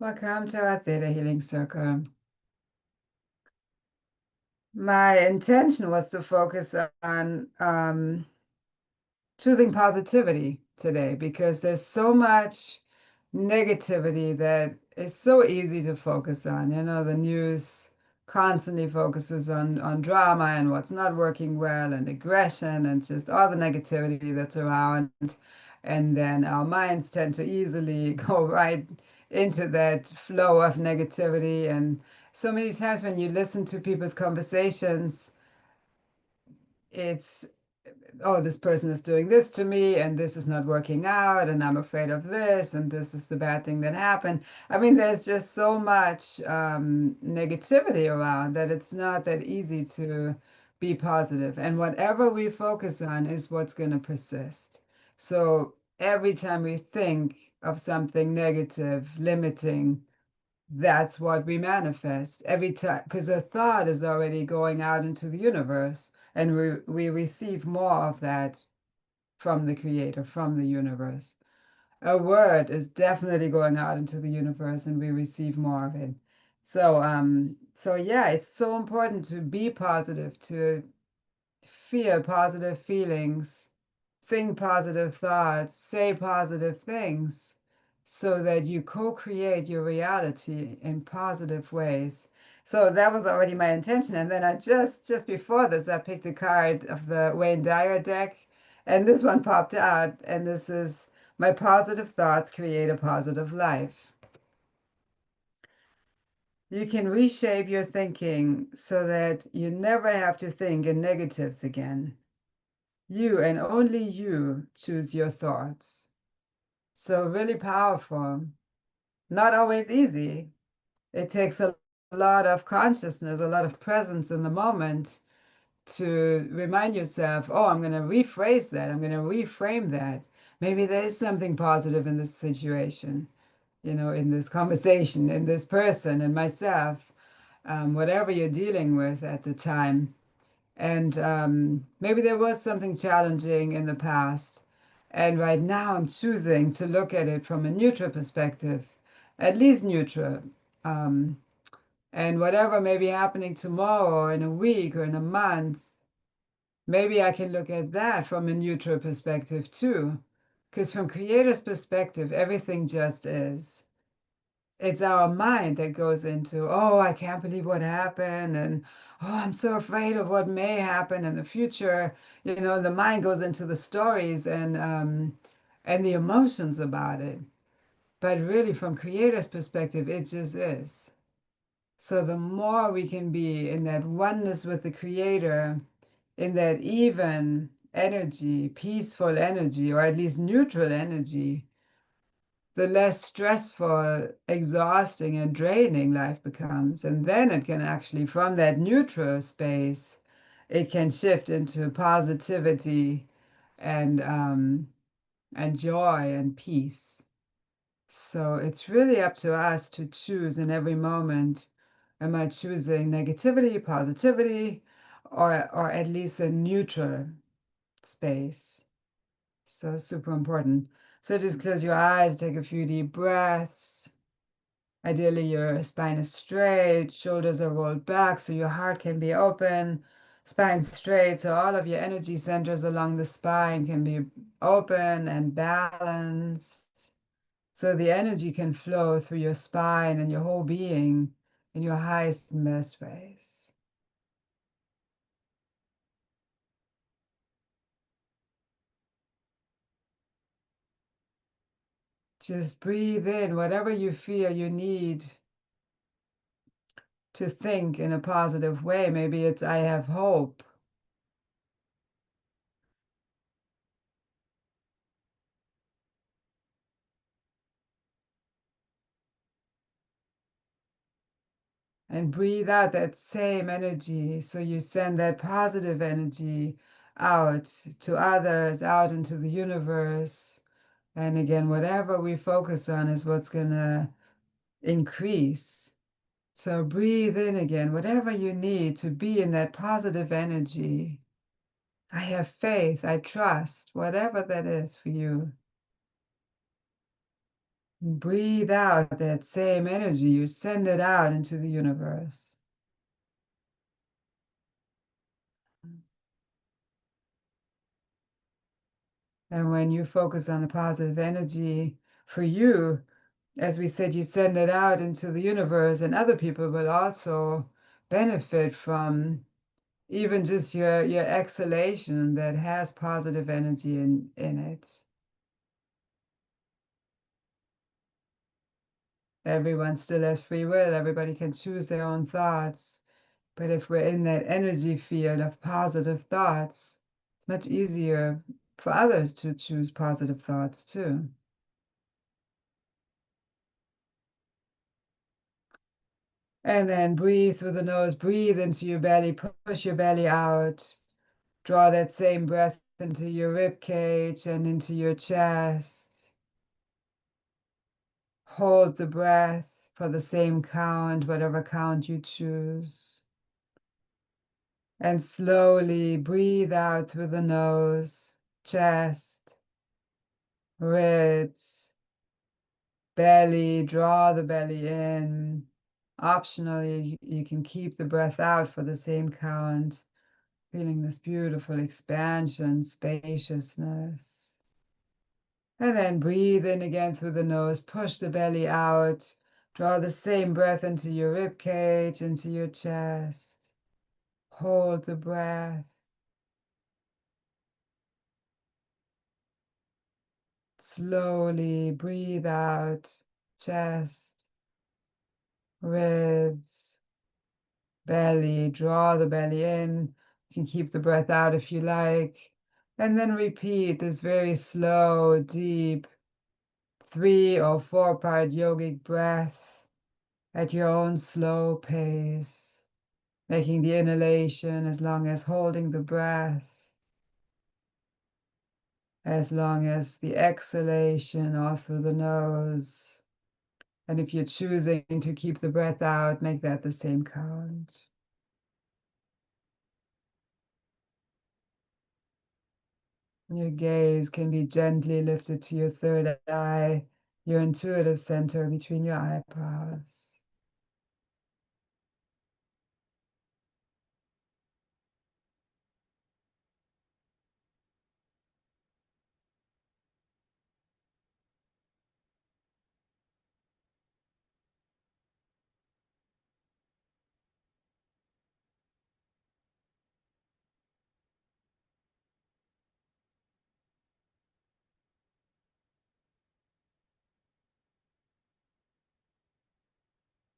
Welcome to our Theta Healing Circle. My intention was to focus on choosing positivity today because there's so much negativity that is so easy to focus on. You know, the news constantly focuses on drama and what's not working well and aggression and just all the negativity that's around. And then our minds tend to easily go right into that flow of negativity. And so many times when you listen to people's conversations, it's oh, this person is doing this to me, and this is not working out, and I'm afraid of this, and this is the bad thing that happened. I mean, there's just so much negativity around that it's not that easy to be positive. And whatever we focus on is what's going to persist. So every time we think of something negative, limiting, that's what we manifest every time, because a thought is already going out into the universe, and we receive more of that from the creator, from the universe. A word is definitely going out into the universe, and we receive more of it. So yeah, it's so important to be positive, to feel positive feelings, think positive thoughts, say positive things, so that you co-create your reality in positive ways. So that was already my intention. And then I just before this, I picked a card of the Wayne Dyer deck, and this one popped out, and this is my positive thoughts create a positive life. You can reshape your thinking so that you never have to think in negatives again. You and only you choose your thoughts. So really powerful. Not always easy. It takes a lot of consciousness, a lot of presence in the moment to remind yourself, oh, I'm going to rephrase that. I'm going to reframe that. Maybe there is something positive in this situation, you know, in this conversation, in this person, in myself, whatever you're dealing with at the time. And maybe there was something challenging in the past. And right now I'm choosing to look at it from a neutral perspective, at least neutral. Um, and whatever may be happening tomorrow or in a week or in a month, maybe I can look at that from a neutral perspective too. Because from creator's perspective, everything just is. It's our mind that goes into, oh, I can't believe what happened, and oh, I'm so afraid of what may happen in the future. You know, the mind goes into the stories and the emotions about it. But really, from creator's perspective, it just is. So the more we can be in that oneness with the creator, in that even energy, peaceful energy, or at least neutral energy, the less stressful, exhausting, and draining life becomes. And then it can actually, from that neutral space, it can shift into positivity and joy and peace. So it's really up to us to choose in every moment. Am I choosing negativity, positivity, or at least a neutral space? So super important. So just close your eyes, take a few deep breaths. Ideally, your spine is straight, shoulders are rolled back so your heart can be open, spine straight so all of your energy centers along the spine can be open and balanced. So the energy can flow through your spine and your whole being in your highest and best ways. Just breathe in whatever you feel you need to think in a positive way. Maybe it's I have hope. And breathe out that same energy. So you send that positive energy out to others, out into the universe. And again, whatever we focus on is what's going to increase. So breathe in again, whatever you need to be in that positive energy. I have faith, I trust, whatever that is for you. Breathe out that same energy. You send it out into the universe. And when you focus on the positive energy for you, as we said, you send it out into the universe, and other people will also benefit from even just your exhalation that has positive energy in it. Everyone still has free will. Everybody can choose their own thoughts. But if we're in that energy field of positive thoughts, it's much easier for others to choose positive thoughts too. And then breathe through the nose, breathe into your belly, push your belly out. Draw that same breath into your rib cage and into your chest. Hold the breath for the same count, whatever count you choose. And slowly breathe out through the nose, chest, ribs, belly. Draw the belly in. Optionally, you can keep the breath out for the same count, feeling this beautiful expansion, spaciousness. And then breathe in again through the nose, push the belly out, draw the same breath into your rib cage, into your chest. Hold the breath. Slowly breathe out, chest, ribs, belly. Draw the belly in. You can keep the breath out if you like. And then repeat this very slow, deep 3 or 4 part yogic breath at your own slow pace, making the inhalation as long as holding the breath, as long as the exhalation all through the nose. And if you're choosing to keep the breath out, make that the same count. Your gaze can be gently lifted to your third eye, your intuitive center between your eyebrows.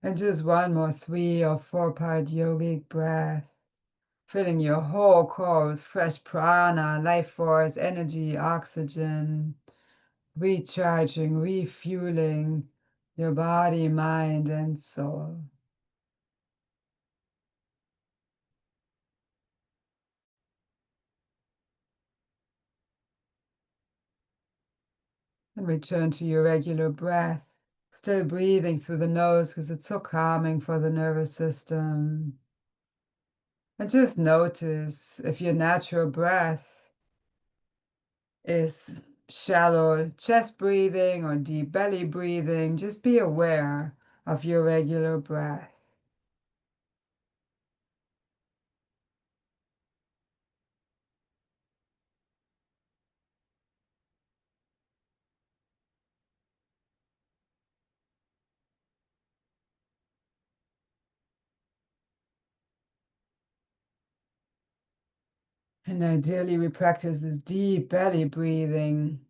And just one more 3 or 4 part yogic breath, filling your whole core with fresh prana, life force, energy, oxygen, recharging, refueling your body, mind, and soul. And return to your regular breath, still breathing through the nose because it's so calming for the nervous system. And just notice if your natural breath is shallow chest breathing or deep belly breathing, just be aware of your regular breath. And ideally, we practice this deep belly breathing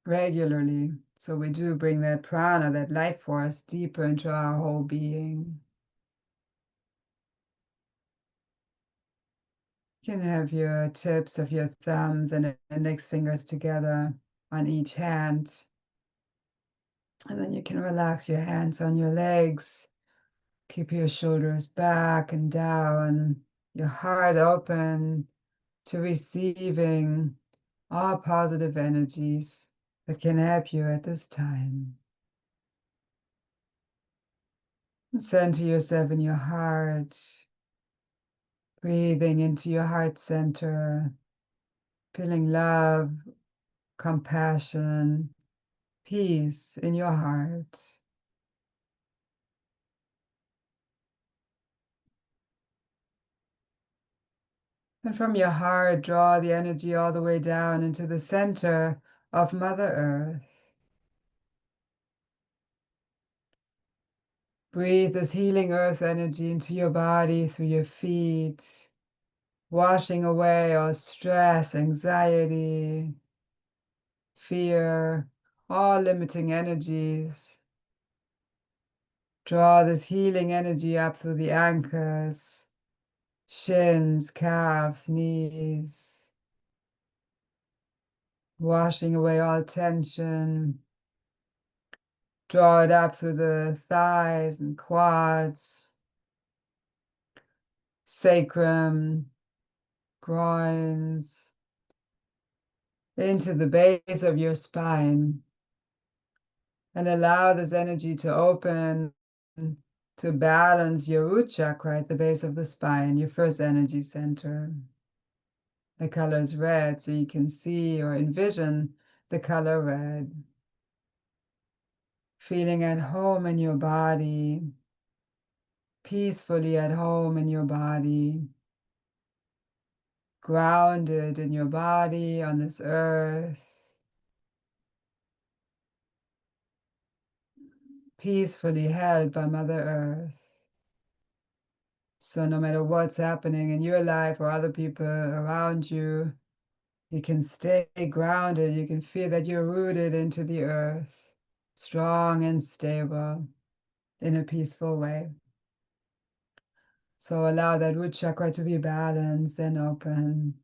regularly. So we do bring that prana, that life force, deeper into our whole being. You can have your tips of your thumbs and index fingers together on each hand. And then you can relax your hands on your legs. Keep your shoulders back and down, your heart open to receiving all positive energies that can help you at this time. Center yourself in your heart, breathing into your heart center, feeling love, compassion, peace in your heart. And from your heart, draw the energy all the way down into the center of Mother Earth. Breathe this healing earth energy into your body through your feet, washing away all stress, anxiety, fear, all limiting energies. Draw this healing energy up through the ankles, shins, calves, knees, washing away all tension. Draw it up through the thighs and quads, sacrum, groins, into the base of your spine. And allow this energy to open to balance your root chakra at the base of the spine, your first energy center. The color is red, so you can see or envision the color red. Feeling at home in your body, peacefully at home in your body, grounded in your body on this earth, peacefully held by Mother Earth. So no matter what's happening in your life or other people around you, you can stay grounded. You can feel that you're rooted into the earth, strong and stable in a peaceful way. So allow that root chakra to be balanced and open.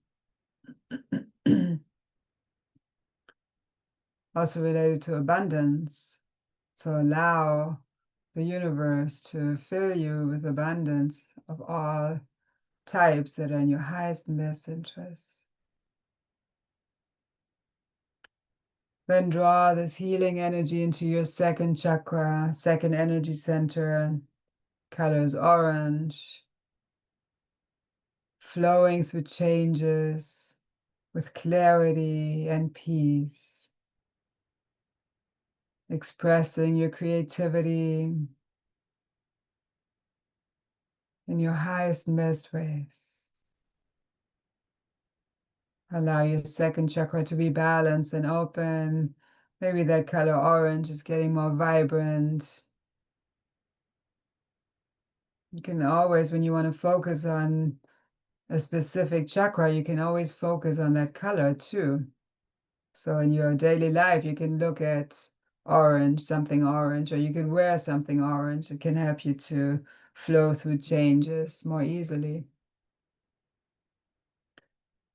Also related to abundance. So allow the universe to fill you with abundance of all types that are in your highest and best interest. Then draw this healing energy into your second chakra, second energy center. Color is orange, flowing through changes with clarity and peace, expressing your creativity in your highest and best ways. Allow your second chakra to be balanced and open. Maybe that color orange is getting more vibrant. You can always, when you want to focus on a specific chakra, you can always focus on that color too. So in your daily life, you can look at orange, something orange, or you can wear something orange. It can help you to flow through changes more easily.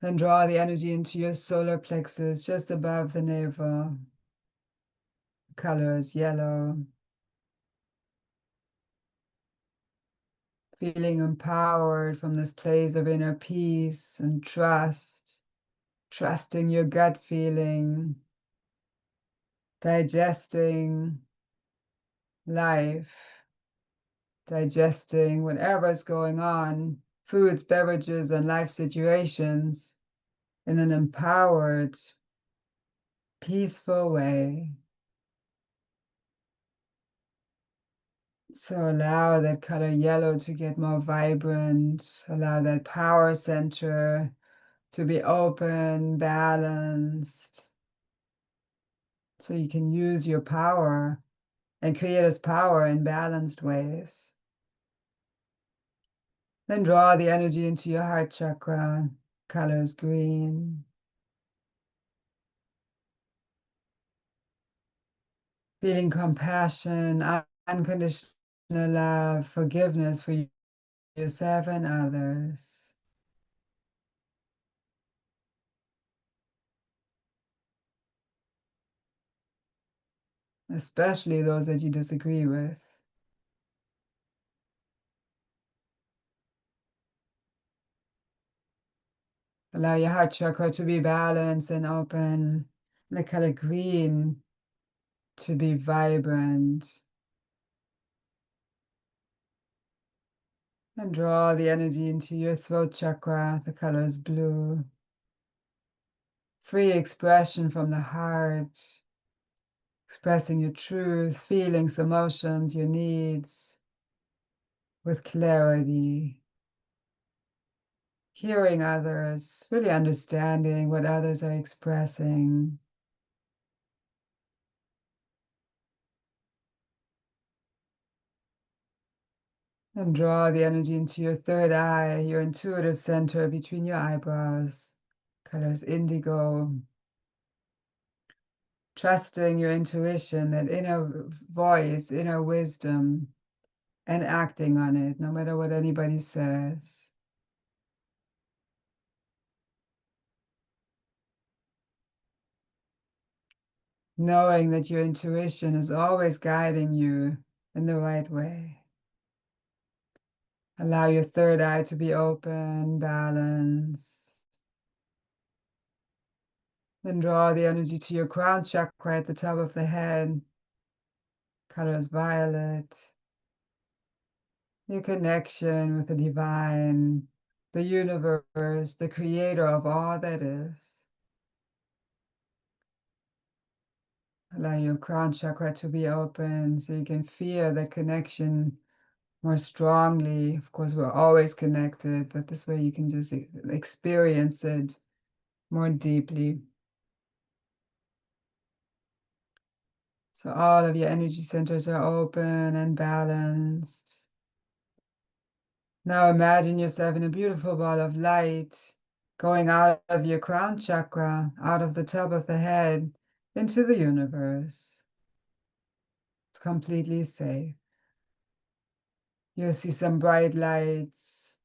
Then draw the energy into your solar plexus, just above the navel. Color is yellow. Feeling empowered from this place of inner peace and trust, trusting your gut feeling, digesting life, digesting whatever's going on, foods, beverages, and life situations in an empowered, peaceful way. So allow that color yellow to get more vibrant, allow that power center to be open, balanced, so you can use your power and create as power in balanced ways. Then draw the energy into your heart chakra, colors green. Feeling compassion, unconditional love, forgiveness for yourself and others. Especially those that you disagree with. Allow your heart chakra to be balanced and open. The color green to be vibrant. And draw the energy into your throat chakra. The color is blue. Free expression from the heart. expressing your truth, feelings, emotions, your needs with clarity, hearing others, really understanding what others are expressing. And draw the energy into your third eye, your intuitive center between your eyebrows, colors indigo. Trusting your intuition, that inner voice, inner wisdom, and acting on it, no matter what anybody says. Knowing that your intuition is always guiding you in the right way. Allow your third eye to be open, balanced. Then draw the energy to your crown chakra at the top of the head. Color is violet. Your connection with the divine, the universe, the creator of all that is. Allow your crown chakra to be open so you can feel that connection more strongly. Of course, we're always connected, but this way you can just experience it more deeply. So all of your energy centers are open and balanced. Now imagine yourself in a beautiful ball of light going out of your crown chakra, out of the top of the head, into the universe. It's completely safe. You'll see some bright lights.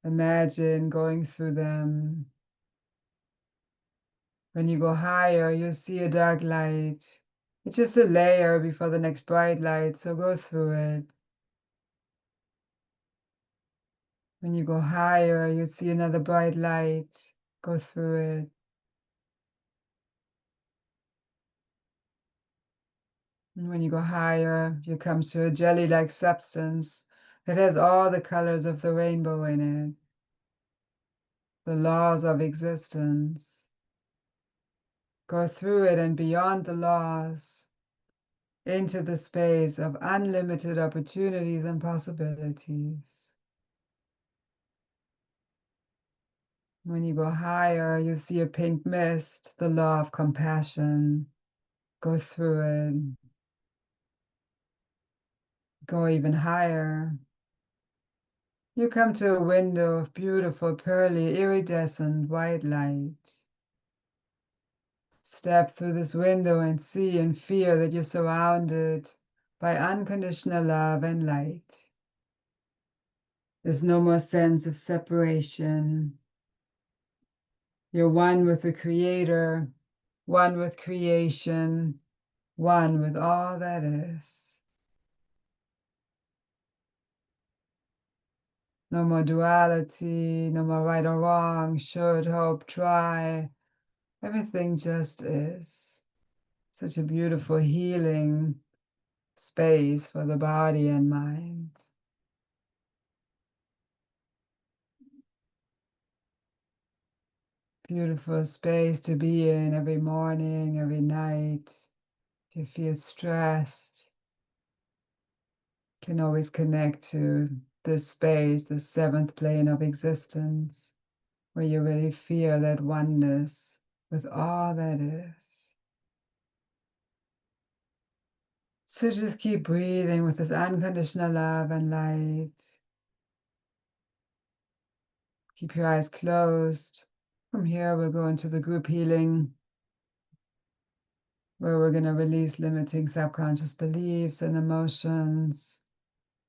Imagine going through them. When you go higher, you'll see a dark light. It's just a layer before the next bright light, so go through it. When you go higher, you'll see another bright light. Go through it. And when you go higher, you come to a jelly-like substance that has all the colors of the rainbow in it. The laws of existence. Go through it and beyond the laws, into the space of unlimited opportunities and possibilities. When you go higher, you see a pink mist, the law of compassion. Go through it. Go even higher. You come to a window of beautiful, pearly, iridescent white light. Step through this window and see and feel that you're surrounded by unconditional love and light. There's no more sense of separation. You're one with the Creator, one with creation, one with all that is. No more duality, no more right or wrong, should, hope, try. Everything just is. Such a beautiful healing space for the body and mind. Beautiful space to be in every morning, every night. If you feel stressed, you can always connect to this space, the seventh plane of existence, where you really feel that oneness with all that is. So just keep breathing with this unconditional love and light. Keep your eyes closed. From here, we'll go into the group healing, where we're going to release limiting subconscious beliefs and emotions,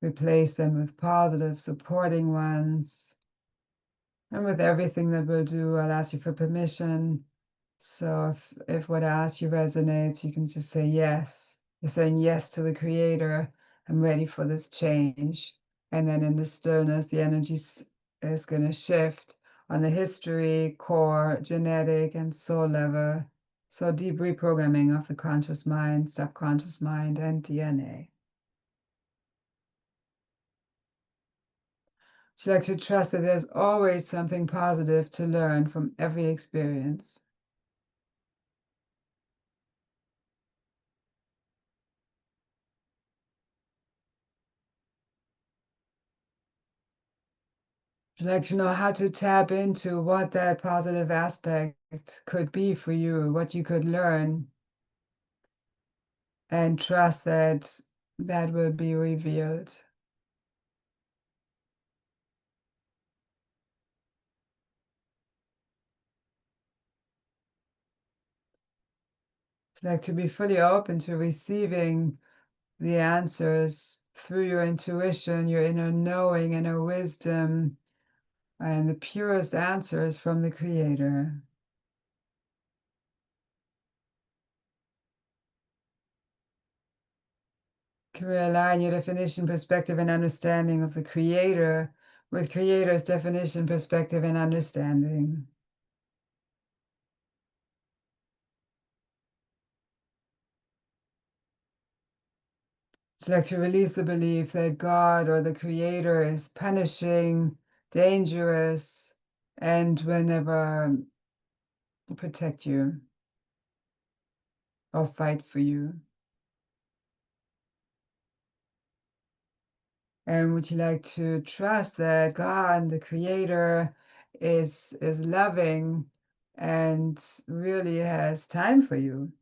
replace them with positive, supporting ones. And with everything that we'll do, I'll ask you for permission. So if what I ask you resonates, you can just say yes. You're saying yes to the Creator. I'm ready for this change. And then in the stillness, the energy is going to shift on the history, core, genetic, and soul level. So deep reprogramming of the conscious mind, subconscious mind, and DNA. Would you like to trust that there's always something positive to learn from every experience? Would you like to know how to tap into what that positive aspect could be for you, what you could learn, and trust that that will be revealed? Would you like to be fully open to receiving the answers through your intuition, your inner knowing, inner wisdom, and the purest answers from the Creator? Can we align your definition, perspective, and understanding of the Creator with Creator's definition, perspective, and understanding? Would you like to release the belief that God or the Creator is punishing, dangerous, and will never protect you or fight for you? And would you like to trust that God, the Creator, is loving and really has time for you?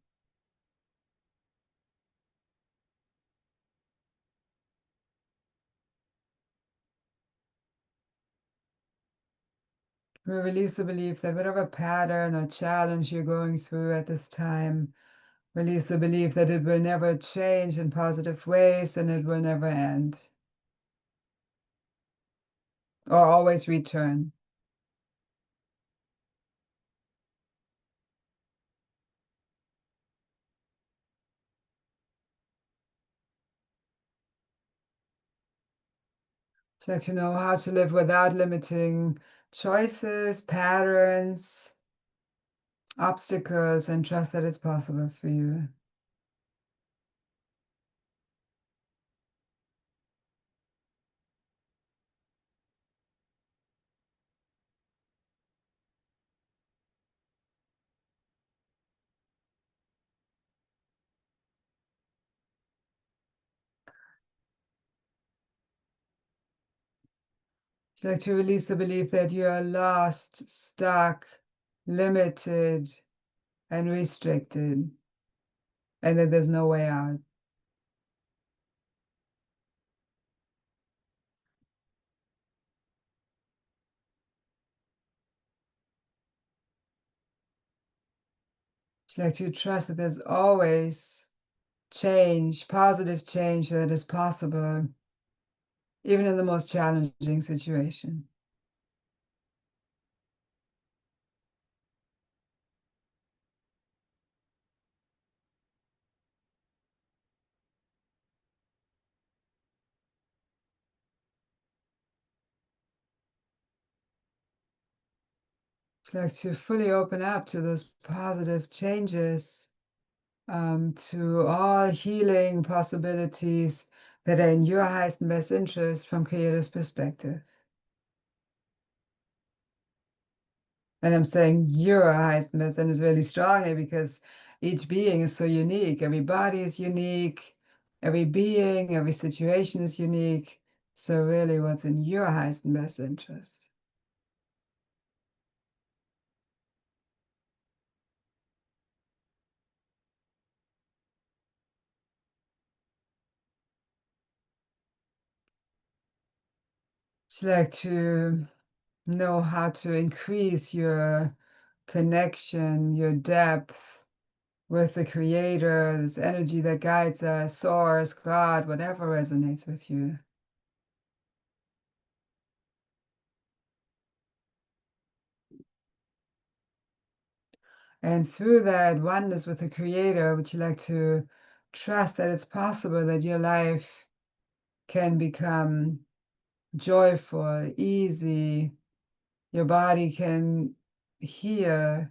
We release the belief that whatever pattern or challenge you're going through at this time, release the belief that it will never change in positive ways and it will never end or always return. Would you like to know how to live without limiting choices, patterns, obstacles, and trust that it's possible for you? Would you like to release the belief that you are lost, stuck, limited, and restricted, and that there's no way out? Would you like to trust that there's always change, positive change that is possible, even in the most challenging situation? Would you like to fully open up to those positive changes, to all healing possibilities that are in your highest and best interest from Creator's perspective? And I'm saying your highest and best interest really strongly because each being is so unique. Every body is unique. Every being, every situation is unique. So really what's in your highest and best interest? Would you like to know how to increase your connection, your depth with the Creator, this energy that guides us, Source, God, whatever resonates with you? And through that oneness with the Creator, would you like to trust that it's possible that your life can become joyful, easy, your body can heal,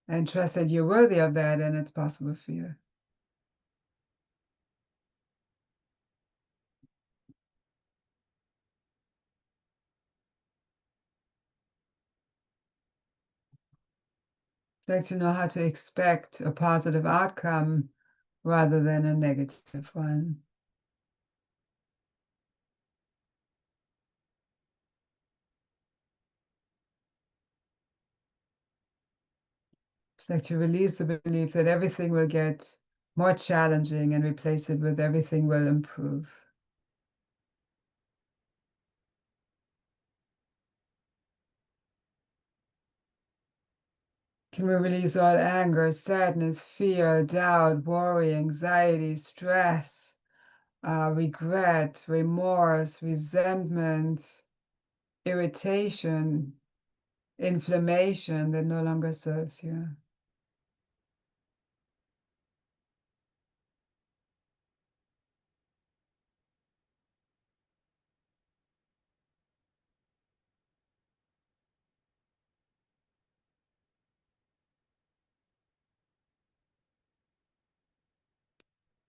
and trust that you're worthy of that and it's possible for you? Like to know how to expect a positive outcome rather than a negative one. Like to release the belief that everything will get more challenging and replace it with everything will improve. Can we release all anger, sadness, fear, doubt, worry, anxiety, stress, regret, remorse, resentment, irritation, inflammation that no longer serves you?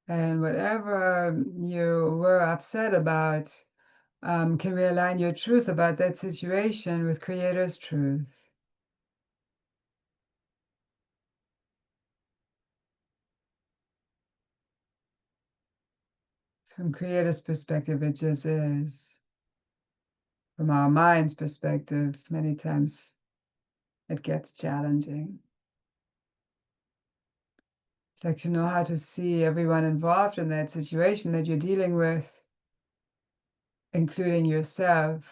And whatever you were upset about, can we align your truth about that situation with Creator's truth? From Creator's perspective, it just is. From our mind's perspective, many times it gets challenging. It's like to know how to see everyone involved in that situation that you're dealing with, including yourself,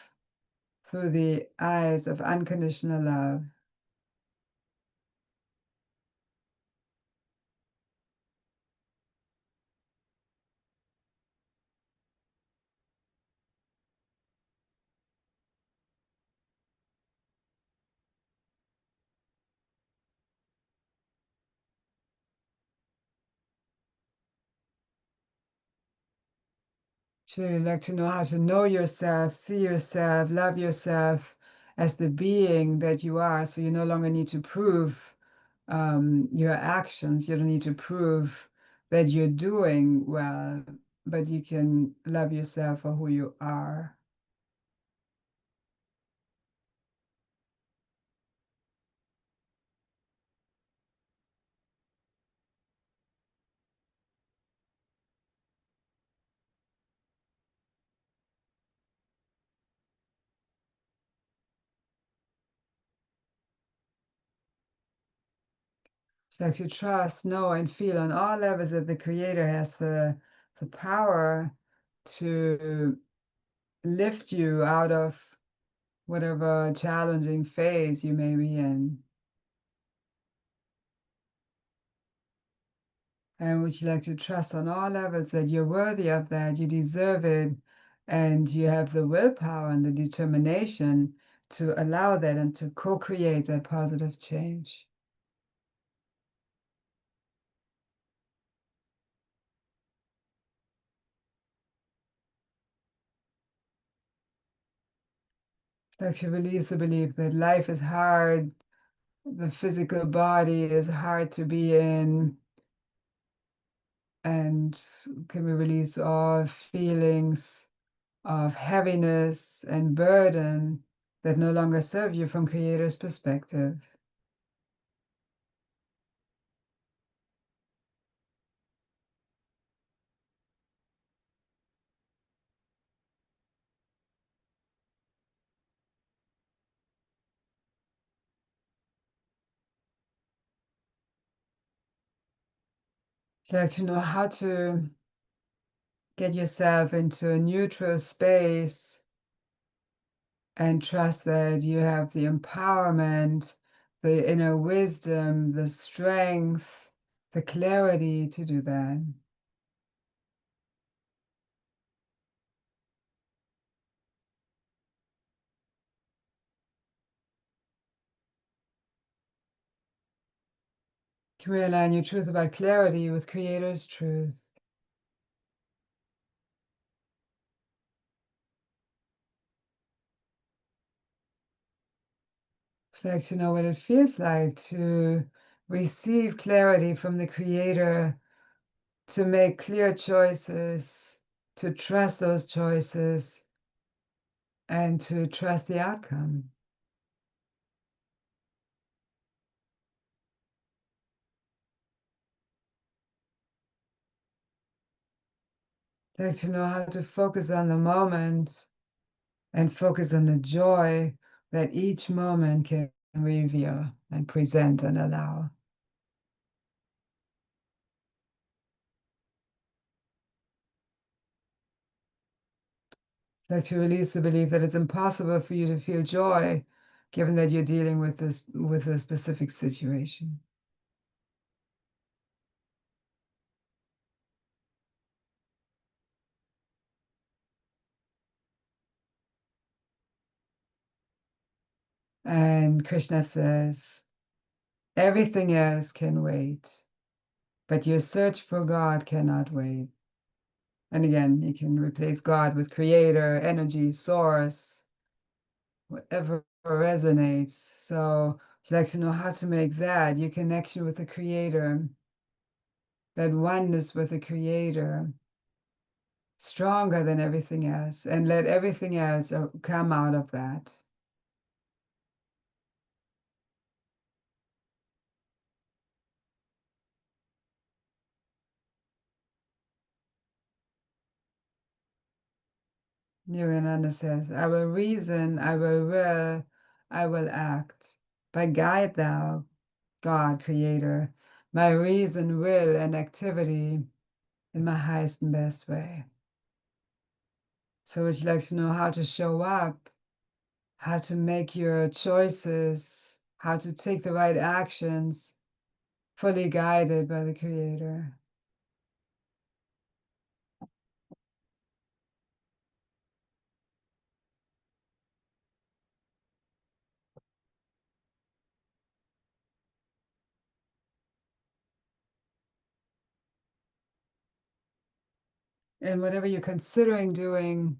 through the eyes of unconditional love. So you like to know how to know yourself, see yourself, love yourself as the being that you are. So you no longer need to prove your actions. You don't need to prove that you're doing well, but you can love yourself for who you are. It's like to trust, know, and feel on all levels that the Creator has the power to lift you out of whatever challenging phase you may be in. And would you like to trust on all levels that you're worthy of that, you deserve it, and you have the willpower and the determination to allow that and to co-create that positive change? Like to release the belief that life is hard, the physical body is hard to be in, and can we release all feelings of heaviness and burden that no longer serve you from Creator's perspective? Like to know how to get yourself into a neutral space and trust that you have the empowerment, the inner wisdom, the strength, the clarity to do that. Can we align your truth about clarity with Creator's truth? Like to know what it feels like to receive clarity from the Creator, to make clear choices, to trust those choices, and to trust the outcome. Like to know how to focus on the moment and focus on the joy that each moment can reveal and present and allow. Like to release the belief that it's impossible for you to feel joy, given that you're dealing with a specific situation. And Krishna says, everything else can wait, but your search for God cannot wait. And again, you can replace God with creator, energy, source, whatever resonates. So if you'd like to know how to make that, your connection with the creator, that oneness with the creator, stronger than everything else, and let everything else come out of that. Yogananda says, I will reason, I will, I will act. But guide thou, God, creator, my reason, will, and activity in my highest and best way. So would you like to know how to show up, how to make your choices, how to take the right actions, fully guided by the creator? And whatever you're considering doing,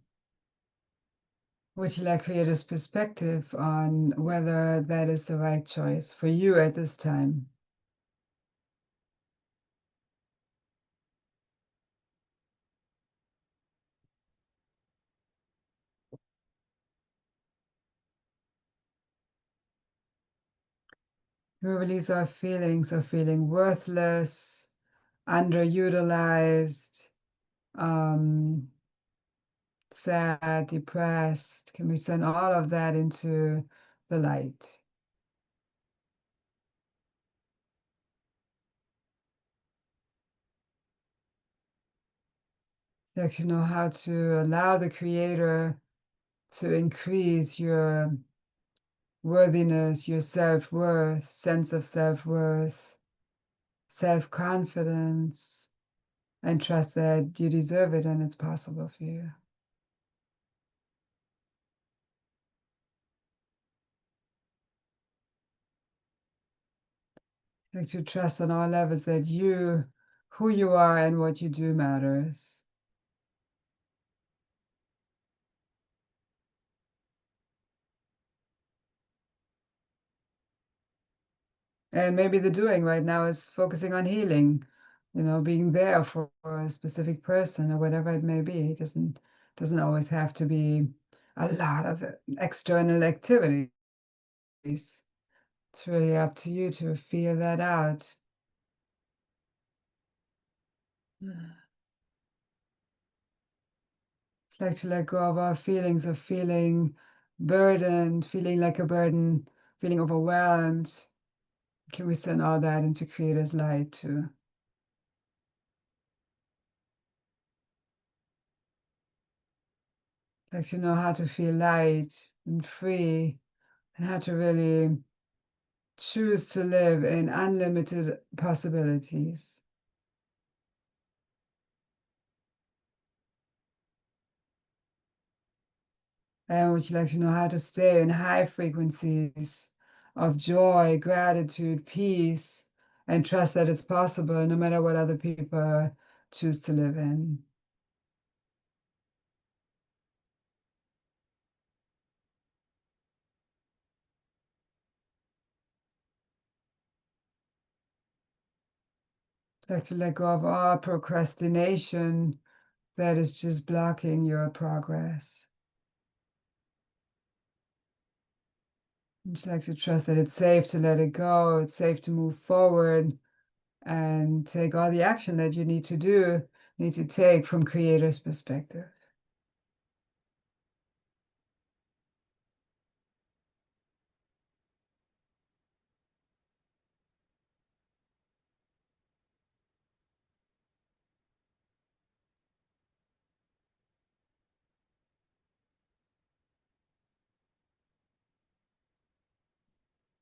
would you like creator's perspective on whether that is the right choice for you at this time? We release our feelings of feeling worthless, underutilized, um, sad, depressed. Can we send all of that into the light? Like to know how to allow the creator to increase your worthiness, your self-worth, sense of self-worth, self-confidence, and trust that you deserve it and it's possible for you. Like to trust on all levels that you, who you are and what you do matters. And maybe the doing right now is focusing on healing, being there for a specific person or whatever it may be. It doesn't always have to be a lot of external activities. It's really up to you to feel that out. It's like to let go of our feelings of feeling burdened, feeling like a burden, feeling overwhelmed. Can we send all that into Creator's light too? Like to know how to feel light and free and how to really choose to live in unlimited possibilities. And would you like to know how to stay in high frequencies of joy, gratitude, peace, and trust that it's possible no matter what other people choose to live in? Like to let go of all procrastination that is just blocking your progress. Would you like to trust that it's safe to let it go, it's safe to move forward and take all the action that you need to take from Creator's perspective.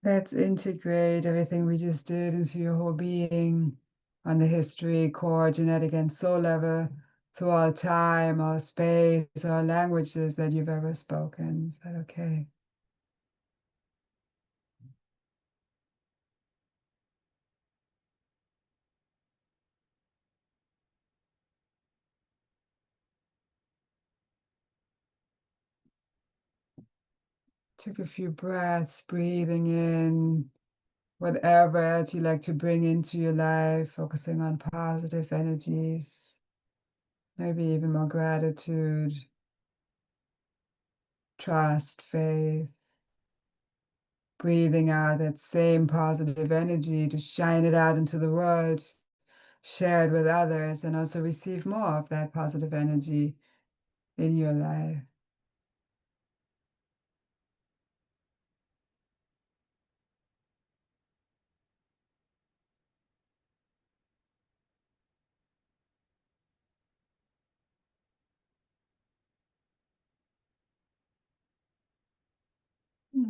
Let's integrate everything we just did into your whole being on the history, core, genetic, and soul level through all time, all space, all languages that you've ever spoken. Is that okay? Take a few breaths, breathing in whatever else you like to bring into your life, focusing on positive energies, maybe even more gratitude, trust, faith. Breathing out that same positive energy to shine it out into the world, share it with others, and also receive more of that positive energy in your life.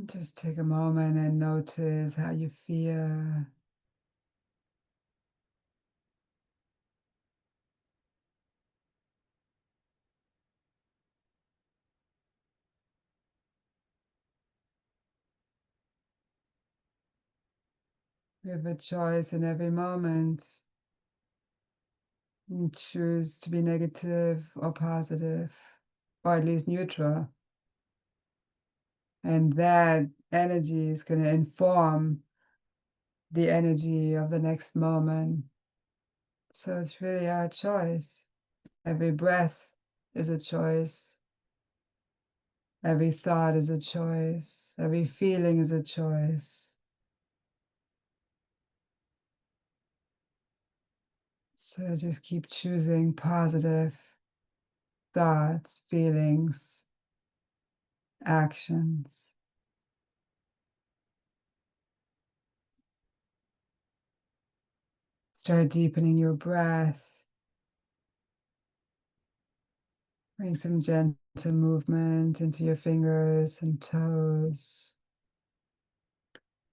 Just take a moment and notice how you feel. You have a choice in every moment. You choose to be negative or positive, or at least neutral. And that energy is going to inform the energy of the next moment. So it's really our choice. Every breath is a choice. Every thought is a choice. Every feeling is a choice. So just keep choosing positive thoughts, feelings, actions. Start deepening your breath. Bring some gentle movement into your fingers and toes.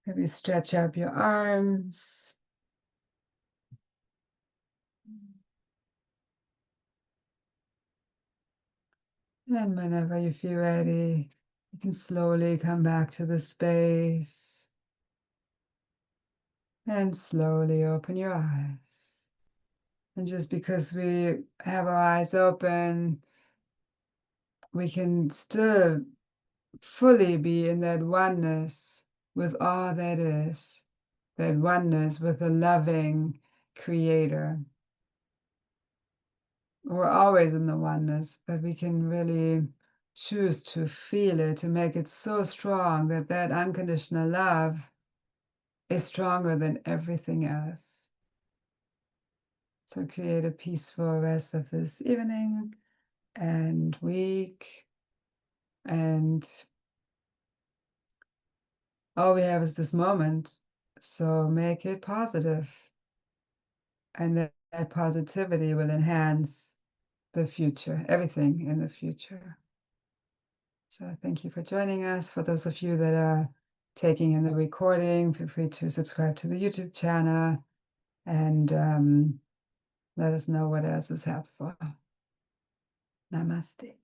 Maybe stretch up your arms. And whenever you feel ready, you can slowly come back to the space and slowly open your eyes. And just because we have our eyes open, we can still fully be in that oneness with all that is, that oneness with a loving creator. We're always in the oneness, but we can really choose to feel it, to make it so strong that that unconditional love is stronger than everything else. So create a peaceful rest of this evening and week. And all we have is this moment. So make it positive, and that positivity will enhance the future, everything in the future. So thank you for joining us. For those of you that are taking in the recording, feel free to subscribe to the YouTube channel and let us know what else is helpful. Namaste.